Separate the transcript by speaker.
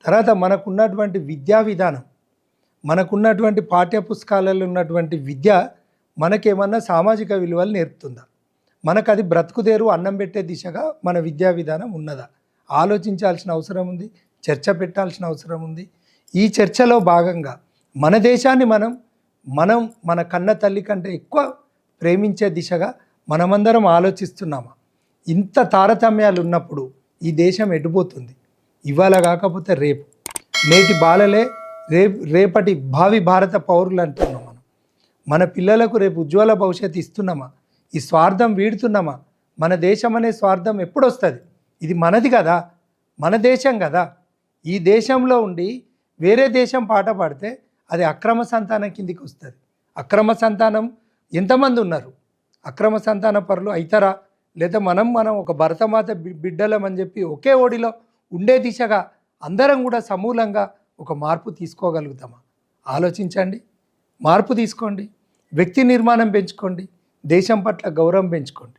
Speaker 1: తర్వాత మనకున్నటువంటి విద్యా విధానం, మనకున్నటువంటి పాఠ్య పుస్తకాలలో ఉన్నటువంటి విద్య మనకేమన్నా సామాజిక విలువలు నేర్పుతుందా? మనకు అది బ్రతుకుదేరు అన్నం పెట్టే దిశగా మన విద్యా విధానం ఉన్నదా? ఆలోచించాల్సిన అవసరం ఉంది, చర్చ పెట్టాల్సిన అవసరం ఉంది. ఈ చర్చలో భాగంగా మన దేశాన్ని మనం మన కన్న తల్లి కంటే ఎక్కువ ప్రేమించే దిశగా మనమందరం ఆలోచిస్తున్నామా? ఇంత తారతమ్యాలు ఉన్నప్పుడు ఈ దేశం ఎటుపోతుంది? ఇవాళ కాకపోతే రేపు, నేటి బాలలే రేపటి భావి భారత పౌరులు అంటున్నాం మనం. మన పిల్లలకు రేపు ఉజ్వల భవిష్యత్తు ఇస్తున్నామా? ఈ స్వార్థం వీడుతున్నామా? మన దేశం అనే స్వార్థం ఎప్పుడు వస్తుంది? ఇది మనది కదా, మన దేశం కదా. ఈ దేశంలో ఉండి వేరే దేశం పాట పాడితే అది అక్రమ సంతానం కిందికి వస్తుంది. అక్రమ సంతానం ఎంతమంది ఉన్నారు? అక్రమ సంతాన పరులు అవుతారా? లేదా మనం ఒక భరతమాత బిడ్డలం అని చెప్పి ఒకే ఓడిలో ఉండే దిశగా అందరం కూడా సమూలంగా ఒక మార్పు తీసుకోగలుగుతామా? ఆలోచించండి, మార్పు తీసుకోండి, వ్యక్తి నిర్మాణం పెంచుకోండి, దేశం పట్ల గౌరవం పెంచుకోండి.